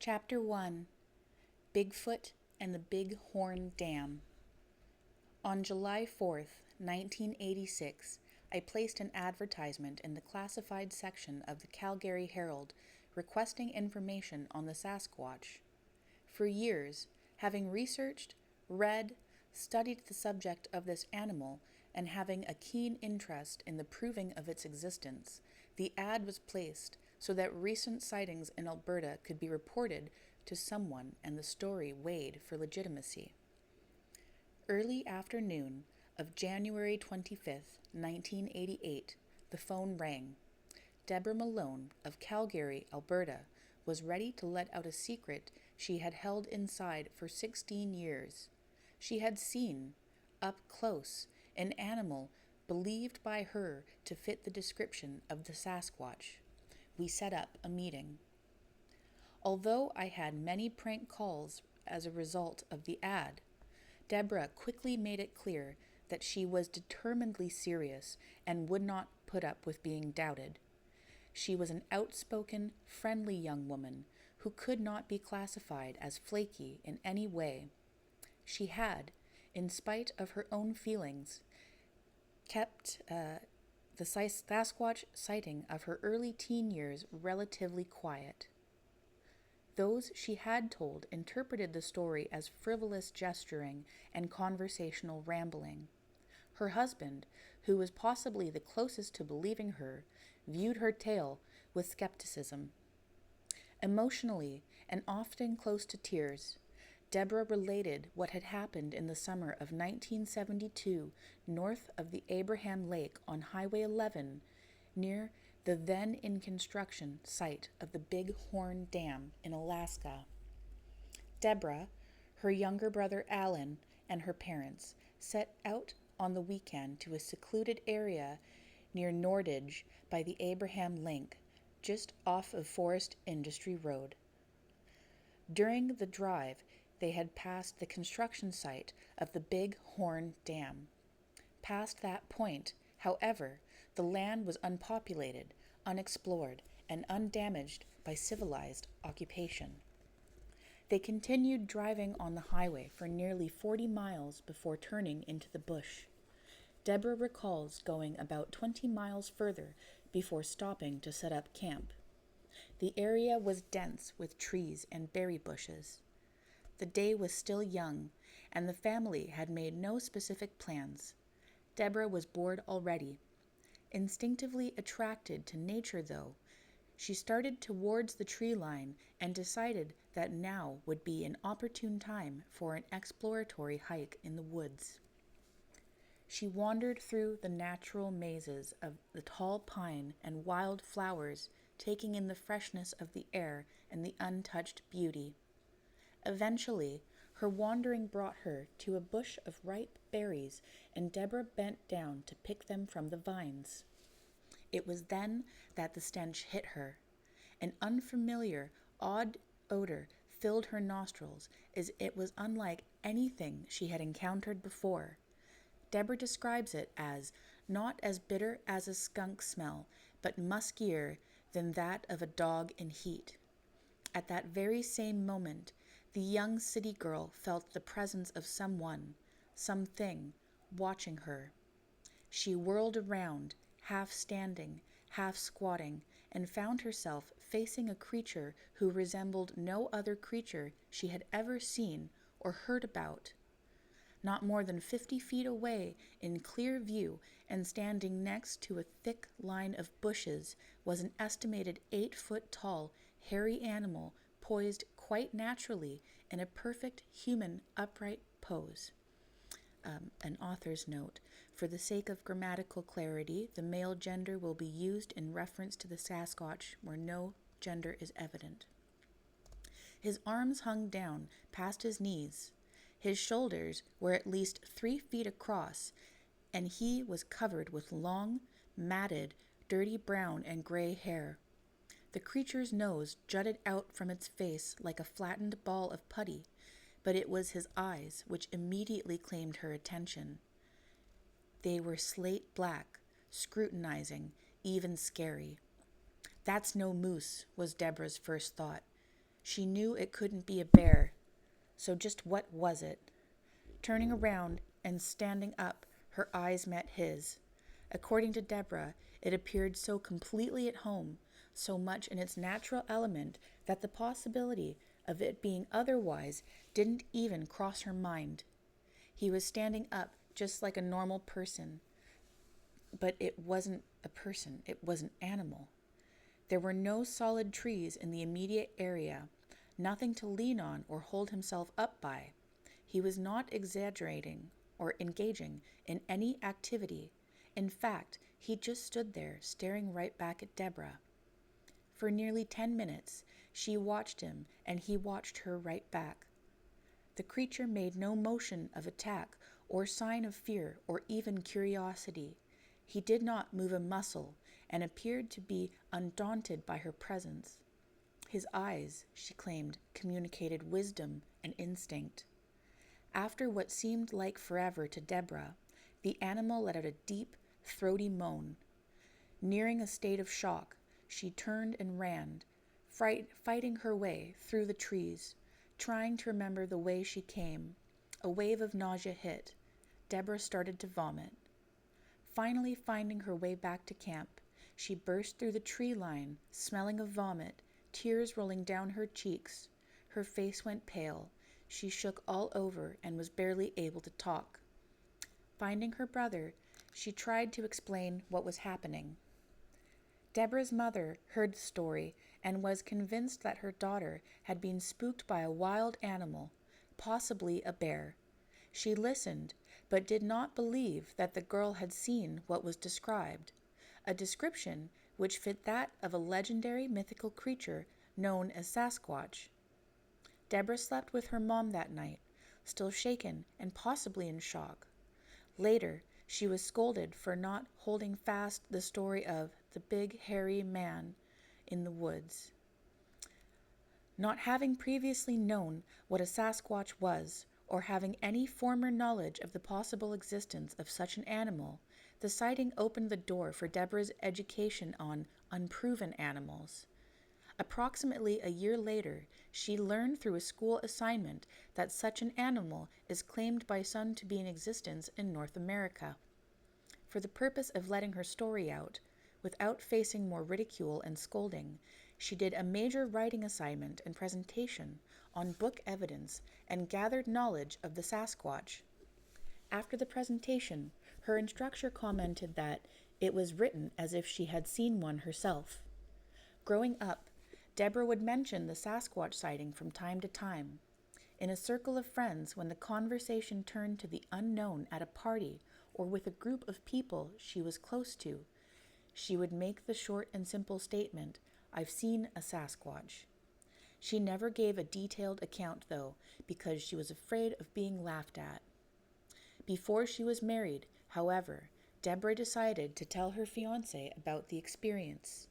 Chapter 1: Bigfoot and the Big Horn Dam. On July 4th, 1986, I placed an advertisement in the classified section of the Calgary Herald requesting information on the Sasquatch. For years, having researched, read, studied the subject of this animal, and having a keen interest in the proving of its existence, the ad was placed so that recent sightings in Alberta could be reported to someone and the story weighed for legitimacy. Early afternoon of January 25th, 1988, the phone rang. Deborah Malone of Calgary, Alberta, was ready to let out a secret she had held inside for 16 years. She had seen, up close, an animal believed by her to fit the description of the Sasquatch. We set up a meeting. Although I had many prank calls as a result of the ad, Deborah quickly made it clear that she was determinedly serious and would not put up with being doubted. She was an outspoken, friendly young woman who could not be classified as flaky in any way. She had, in spite of her own feelings, kept the Sasquatch sighting of her early teen years relatively quiet. Those she had told interpreted the story as frivolous gesturing and conversational rambling. Her husband, who was possibly the closest to believing her, viewed her tale with skepticism. Emotionally, and often close to tears, Deborah related what had happened in the summer of 1972 north of the Abraham Lake on Highway 11 near the then-in-construction site of the Big Horn Dam in Alaska. Deborah, her younger brother Alan, and her parents set out on the weekend to a secluded area near Nordage by the Abraham Lake, just off of Forest Industry Road. During the drive, they had passed the construction site of the Big Horn Dam. Past that point, however, the land was unpopulated, unexplored, and undamaged by civilized occupation. They continued driving on the highway for nearly 40 miles before turning into the bush. Deborah recalls going about 20 miles further before stopping to set up camp. The area was dense with trees and berry bushes. The day was still young, and the family had made no specific plans. Deborah was bored already. Instinctively attracted to nature, though, she started towards the tree line and decided that now would be an opportune time for an exploratory hike in the woods. She wandered through the natural mazes of the tall pine and wild flowers, taking in the freshness of the air and the untouched beauty. Eventually, her wandering brought her to a bush of ripe berries, and Deborah bent down to pick them from the vines. It was then that the stench hit her. An unfamiliar, odd odor filled her nostrils, as it was unlike anything she had encountered before. Deborah describes it as not as bitter as a skunk smell, but muskier than that of a dog in heat. At that very same moment, the young city girl felt the presence of someone, something, watching her. She whirled around, half standing, half squatting, and found herself facing a creature who resembled no other creature she had ever seen or heard about. Not more than 50 feet away, in clear view, and standing next to a thick line of bushes, was an estimated 8-foot-tall, hairy animal poised quite naturally in a perfect human upright pose. An author's note: for the sake of grammatical clarity, the male gender will be used in reference to the Sasquatch where no gender is evident. His arms hung down past his knees. His shoulders were at least 3 feet across, and he was covered with long, matted, dirty brown and gray hair. The creature's nose jutted out from its face like a flattened ball of putty, but it was his eyes which immediately claimed her attention. They were slate black, scrutinizing, even scary. "That's no moose," was Deborah's first thought. She knew it couldn't be a bear. So just what was it? Turning around and standing up, her eyes met his. According to Deborah, it appeared so completely at home, so much in its natural element, that the possibility of it being otherwise didn't even cross her mind. He was standing up just like a normal person. But it wasn't a person, it was an animal. There were no solid trees in the immediate area, nothing to lean on or hold himself up by. He was not exaggerating or engaging in any activity. In fact, he just stood there staring right back at Deborah. For nearly 10 minutes, she watched him and he watched her right back. The creature made no motion of attack or sign of fear or even curiosity. He did not move a muscle and appeared to be undaunted by her presence. His eyes, she claimed, communicated wisdom and instinct. After what seemed like forever to Deborah, the animal let out a deep, throaty moan. Nearing a state of shock, she turned and ran, fighting her way through the trees, trying to remember the way she came. A wave of nausea hit. Deborah started to vomit. Finally finding her way back to camp, she burst through the tree line, smelling of vomit, tears rolling down her cheeks. Her face went pale. She shook all over and was barely able to talk. Finding her brother, she tried to explain what was happening. Deborah's mother heard the story and was convinced that her daughter had been spooked by a wild animal, possibly a bear. She listened, but did not believe that the girl had seen what was described, a description which fit that of a legendary mythical creature known as Sasquatch. Deborah slept with her mom that night, still shaken and possibly in shock. Later, she was scolded for not holding fast the story of the big hairy man in the woods. Not having previously known what a Sasquatch was, or having any former knowledge of the possible existence of such an animal, the sighting opened the door for Deborah's education on unproven animals. Approximately a year later, she learned through a school assignment that such an animal is claimed by some to be in existence in North America. For the purpose of letting her story out, without facing more ridicule and scolding, she did a major writing assignment and presentation on book evidence and gathered knowledge of the Sasquatch. After the presentation, her instructor commented that it was written as if she had seen one herself. Growing up, Deborah would mention the Sasquatch sighting from time to time. In a circle of friends, when the conversation turned to the unknown at a party or with a group of people she was close to, she would make the short and simple statement, "I've seen a Sasquatch." She never gave a detailed account, though, because she was afraid of being laughed at. Before she was married, however, Deborah decided to tell her fiancé about the experience.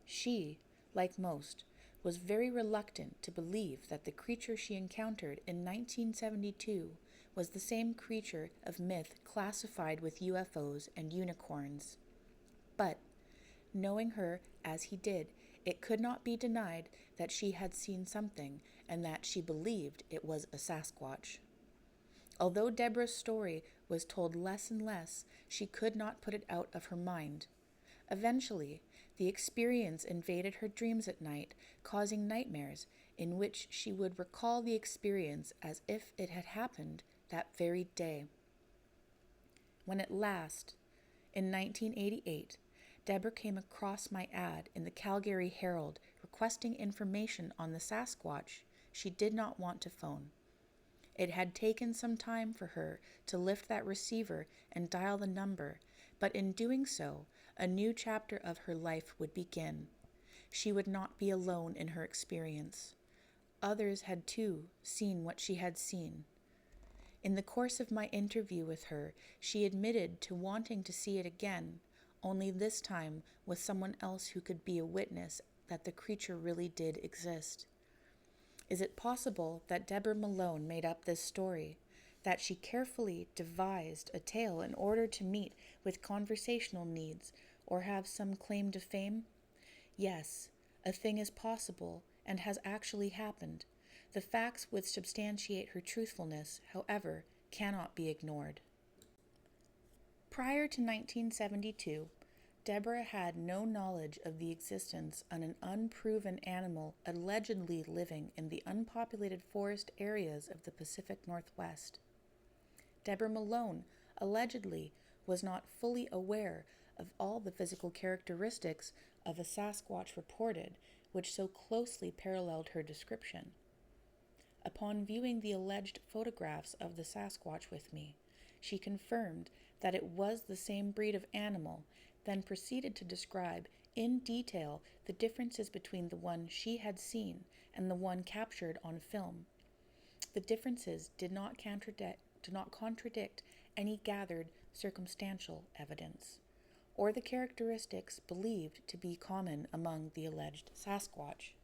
She, like most, was very reluctant to believe that the creature she encountered in 1972 was the same creature of myth classified with UFOs and unicorns. But, knowing her as he did, it could not be denied that she had seen something and that she believed it was a Sasquatch. Although Deborah's story was told less and less, she could not put it out of her mind. Eventually, the experience invaded her dreams at night, causing nightmares in which she would recall the experience as if it had happened that very day. When at last, in 1988, Deborah came across my ad in the Calgary Herald requesting information on the Sasquatch, she did not want to phone. It had taken some time for her to lift that receiver and dial the number, but in doing so, a new chapter of her life would begin. She would not be alone in her experience. Others had too seen what she had seen. In the course of my interview with her, she admitted to wanting to see it again, only this time with someone else who could be a witness that the creature really did exist. Is it possible that Deborah Malone made up this story, that she carefully devised a tale in order to meet with conversational needs or have some claim to fame? Yes, a thing is possible, and has actually happened. The facts which substantiate her truthfulness, however, cannot be ignored. Prior to 1972, Deborah had no knowledge of the existence of an unproven animal allegedly living in the unpopulated forest areas of the Pacific Northwest. Deborah Malone allegedly was not fully aware of all the physical characteristics of a Sasquatch reported, which so closely paralleled her description. Upon viewing the alleged photographs of the Sasquatch with me, she confirmed that it was the same breed of animal, then proceeded to describe in detail the differences between the one she had seen and the one captured on film. The differences did not contradict any gathered circumstantial evidence, or the characteristics believed to be common among the alleged Sasquatch.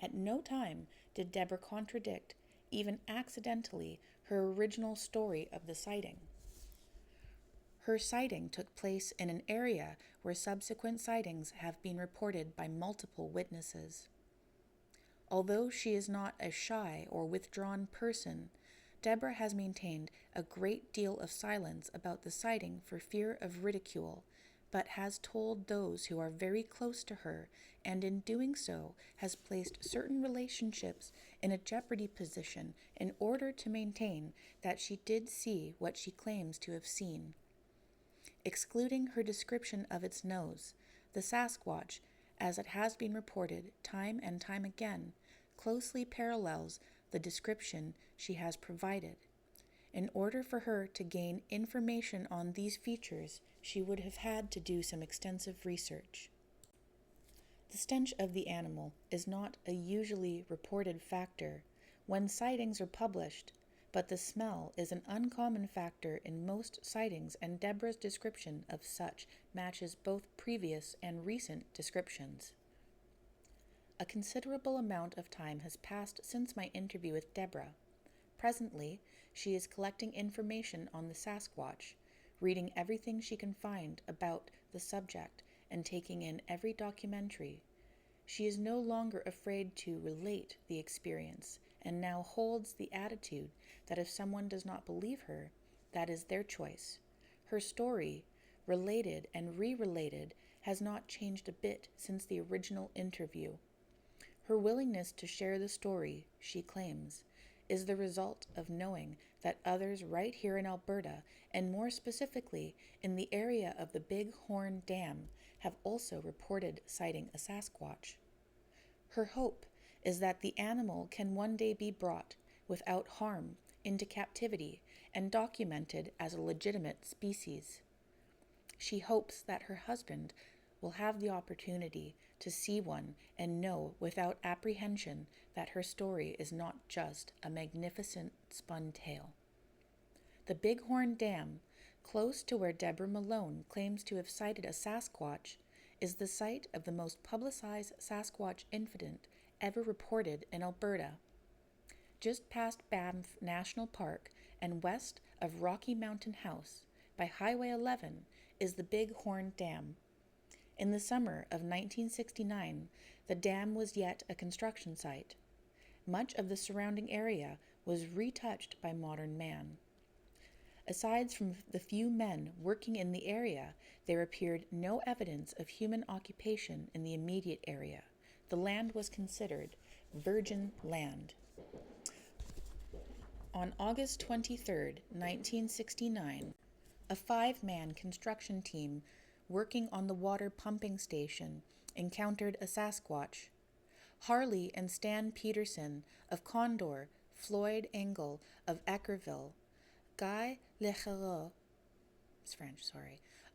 At no time did Deborah contradict, even accidentally, her original story of the sighting. Her sighting took place in an area where subsequent sightings have been reported by multiple witnesses. Although she is not a shy or withdrawn person, Deborah has maintained a great deal of silence about the sighting for fear of ridicule, but has told those who are very close to her, and in doing so has placed certain relationships in a jeopardy position in order to maintain that she did see what she claims to have seen. Excluding her description of its nose, the Sasquatch, as it has been reported time and time again, closely parallels the description she has provided. In order for her to gain information on these features, she would have had to do some extensive research. The stench of the animal is not a usually reported factor when sightings are published, but the smell is an uncommon factor in most sightings, and Deborah's description of such matches both previous and recent descriptions. A considerable amount of time has passed since my interview with Deborah. Presently, she is collecting information on the Sasquatch, reading everything she can find about the subject, and taking in every documentary. She is no longer afraid to relate the experience, and now holds the attitude that if someone does not believe her, that is their choice. Her story, related and re-related, has not changed a bit since the original interview. Her willingness to share the story, she claims, is the result of knowing that others right here in Alberta, and more specifically in the area of the Big Horn Dam, have also reported sighting a Sasquatch. Her hope is that the animal can one day be brought, without harm, into captivity and documented as a legitimate species. She hopes that her husband will have the opportunity to see one and know without apprehension that her story is not just a magnificent spun tale. The Bighorn Dam, close to where Deborah Malone claims to have sighted a Sasquatch, is the site of the most publicized Sasquatch incident ever reported in Alberta. Just past Banff National Park and west of Rocky Mountain House, by Highway 11, is the Big Horn Dam. In the summer of 1969, the dam was yet a construction site. Much of the surrounding area was retouched by modern man. Aside from the few men working in the area, there appeared no evidence of human occupation in the immediate area. The land was considered virgin land. On August 23, 1969, a 5-man construction team working on the water pumping station encountered a Sasquatch. Harley and Stan Peterson of Condor, Floyd Engel of Eckerville, Guy Lechereau,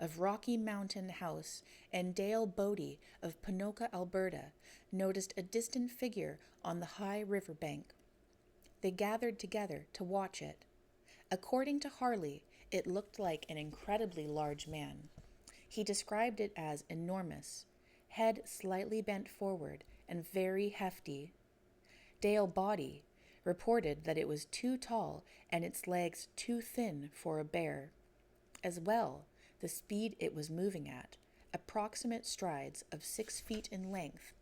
of Rocky Mountain House, and Dale Bodie of Ponoka, Alberta, noticed a distant figure on the high river bank. They gathered together to watch it. According to Harley, it looked like an incredibly large man. He described it as enormous, head slightly bent forward and very hefty. Dale Bodie reported that it was too tall and its legs too thin for a bear. As well, the speed it was moving at, approximate strides of 6 feet in length,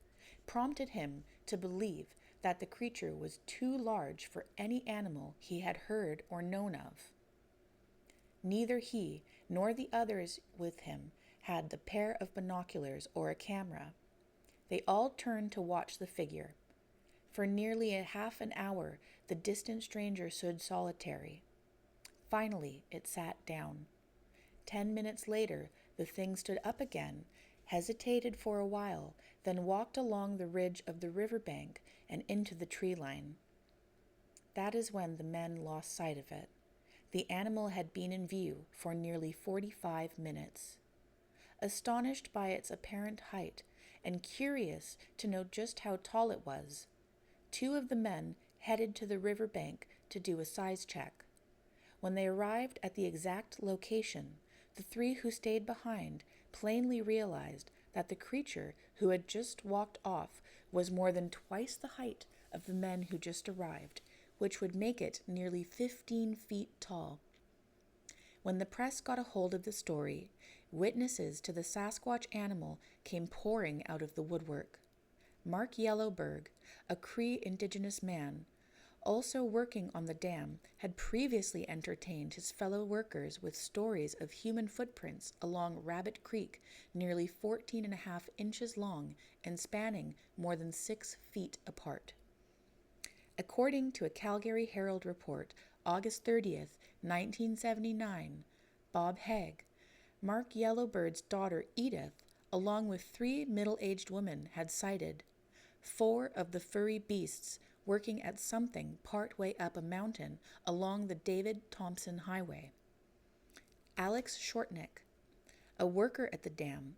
prompted him to believe that the creature was too large for any animal he had heard or known of. Neither he nor the others with him had the pair of binoculars or a camera. They all turned to watch the figure. For nearly a half an hour, the distant stranger stood solitary. Finally, it sat down. 10 minutes later, the thing stood up again, hesitated for a while, then walked along the ridge of the riverbank and into the tree line. That is when the men lost sight of it. The animal had been in view for nearly 45 minutes. Astonished by its apparent height and curious to know just how tall it was, 2 of the men headed to the riverbank to do a size check. When they arrived at the exact location, the 3 who stayed behind plainly realized that the creature who had just walked off was more than twice the height of the men who just arrived, which would make it nearly 15 feet tall. When the press got a hold of the story, witnesses to the Sasquatch animal came pouring out of the woodwork. Mark Yellowberg, a Cree Indigenous man, also working on the dam, had previously entertained his fellow workers with stories of human footprints along Rabbit Creek, nearly 14.5 inches long and spanning more than 6 feet apart. According to a Calgary Herald report, August 30th, 1979, Bob Haig, Mark Yellowbird's daughter Edith, along with 3 middle-aged women, had sighted 4 of the furry beasts working at something partway up a mountain along the David Thompson Highway. Alex Shortnick, a worker at the dam,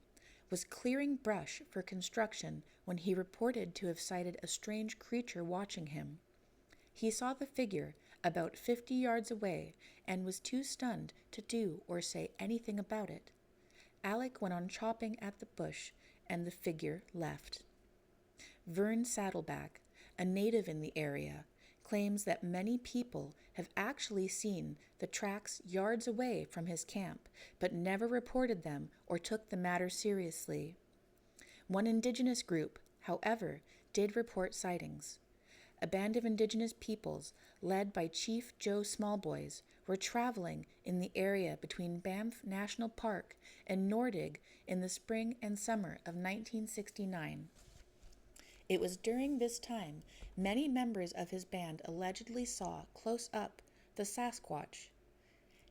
was clearing brush for construction when he reported to have sighted a strange creature watching him. He saw the figure about 50 yards away and was too stunned to do or say anything about it. Alec went on chopping at the bush and the figure left. Vern Saddleback, a native in the area, claims that many people have actually seen the tracks yards away from his camp, but never reported them or took the matter seriously. One indigenous group, however, did report sightings. A band of indigenous peoples, led by Chief Joe Smallboys, were traveling in the area between Banff National Park and Nordig in the spring and summer of 1969. It was during this time many members of his band allegedly saw close up the Sasquatch.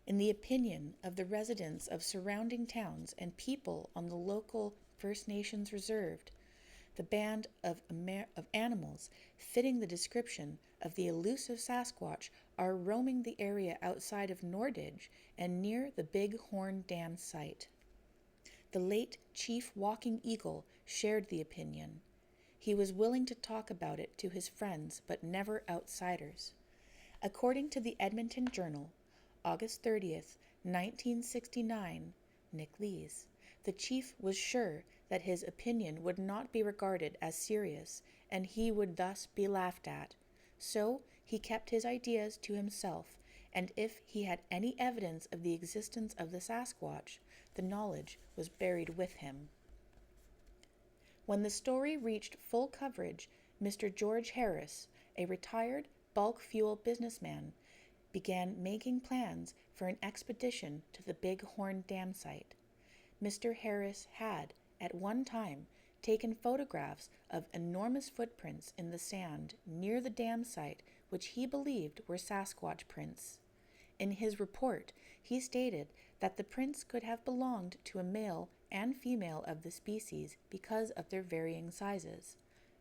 In the opinion of the residents of surrounding towns and people on the local First Nations reserve, the band of animals fitting the description of the elusive Sasquatch are roaming the area outside of Nordig and near the Big Horn Dam site. The late Chief Walking Eagle shared the opinion. He was willing to talk about it to his friends, but never outsiders. According to the Edmonton Journal, August 30th, 1969, Nick Lees, the chief was sure that his opinion would not be regarded as serious, and he would thus be laughed at. So he kept his ideas to himself, and if he had any evidence of the existence of the Sasquatch, the knowledge was buried with him. When the story reached full coverage, Mr. George Harris, a retired bulk fuel businessman, began making plans for an expedition to the Big Horn Dam site. Mr. Harris had, at one time, taken photographs of enormous footprints in the sand near the dam site which he believed were Sasquatch prints. In his report, he stated that the prints could have belonged to a male and female of the species because of their varying sizes,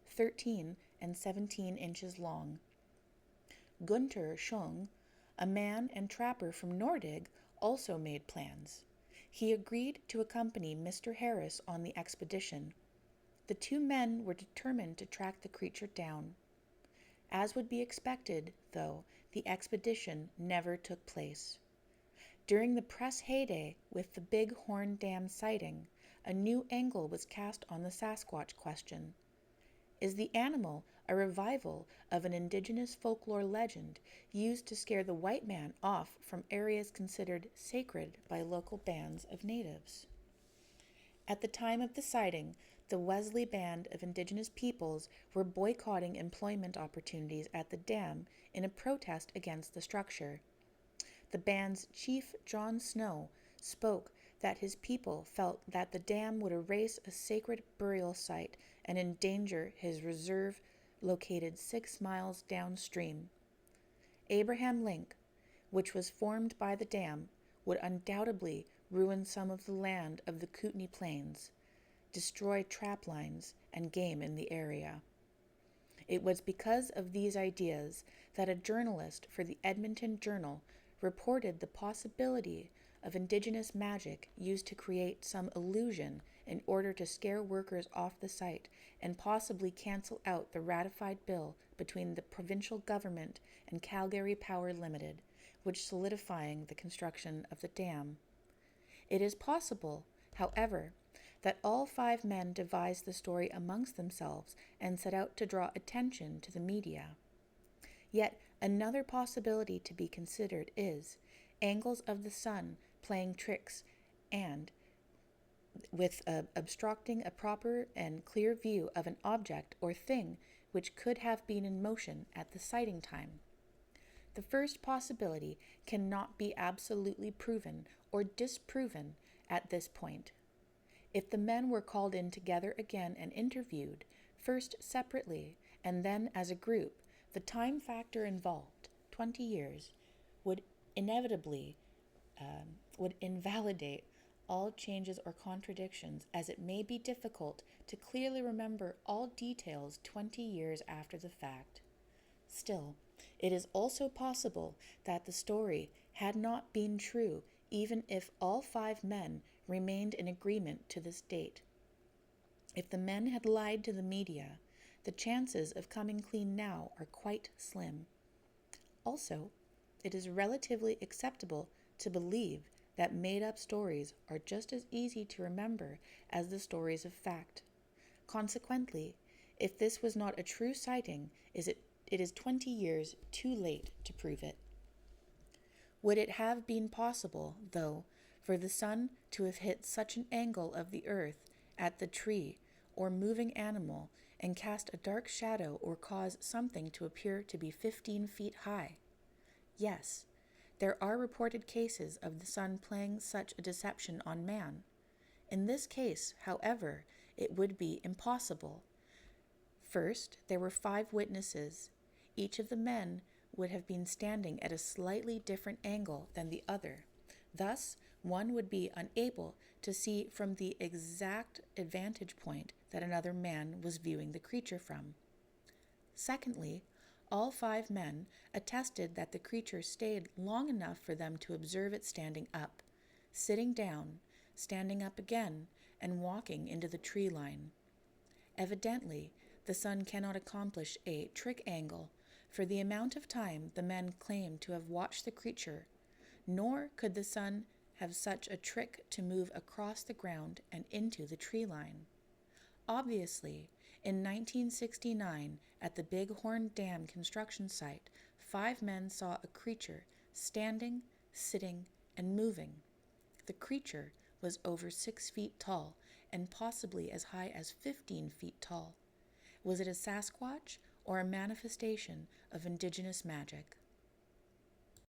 13 and 17 inches long. Gunter Schung, a man and trapper from Nordig, also made plans. He agreed to accompany Mr. Harris on the expedition. The 2 men were determined to track the creature down. As would be expected, though, the expedition never took place. During the press heyday with the Big Horn Dam sighting, a new angle was cast on the Sasquatch question. Is the animal a revival of an indigenous folklore legend used to scare the white man off from areas considered sacred by local bands of natives? At the time of the sighting, The Wesley Band of Indigenous peoples were boycotting employment opportunities at the dam in a protest against the structure. The band's chief, John Snow, spoke that his people felt that the dam would erase a sacred burial site and endanger his reserve located 6 miles downstream. Abraham Link, which was formed by the dam, would undoubtedly ruin some of the land of the Kootenay Plains, destroy trap lines and game in the area. It was because of these ideas that a journalist for the Edmonton Journal reported the possibility of Indigenous magic used to create some illusion in order to scare workers off the site and possibly cancel out the ratified bill between the provincial government and Calgary Power Limited, which solidifying the construction of the dam. It is possible, however, that all 5 men devised the story amongst themselves and set out to draw attention to the media. Yet another possibility to be considered is angles of the sun playing tricks and with obstructing a proper and clear view of an object or thing which could have been in motion at the sighting time. The first possibility cannot be absolutely proven or disproven at this point. If the men were called in together again and interviewed, first separately and then as a group, the time factor involved, 20 years, would inevitably invalidate all changes or contradictions, as it may be difficult to clearly remember all details 20 years after the fact. Still, it is also possible that the story had not been true even if all 5 men remained in agreement to this date. If the men had lied to the media, the chances of coming clean now are quite slim. Also, it is relatively acceptable to believe that made-up stories are just as easy to remember as the stories of fact. Consequently, if this was not a true sighting, it is 20 years too late to prove it. Would it have been possible, though, for the sun to have hit such an angle of the earth at the tree or moving animal and cast a dark shadow or cause something to appear to be 15 feet high? Yes, there are reported cases of the sun playing such a deception on man. In this case, however, it would be impossible. First, there were 5 witnesses. Each of the men would have been standing at a slightly different angle than the other. Thus, one would be unable to see from the exact vantage point that another man was viewing the creature from. Secondly, all 5 men attested that the creature stayed long enough for them to observe it standing up, sitting down, standing up again, and walking into the tree line. Evidently, the sun cannot accomplish a trick angle for the amount of time the men claim to have watched the creature, nor could the sun have such a trick to move across the ground and into the tree line. Obviously, in 1969, at the Bighorn Dam construction site, 5 men saw a creature standing, sitting, and moving. The creature was over 6 feet tall and possibly as high as 15 feet tall. Was it a Sasquatch or a manifestation of Indigenous magic?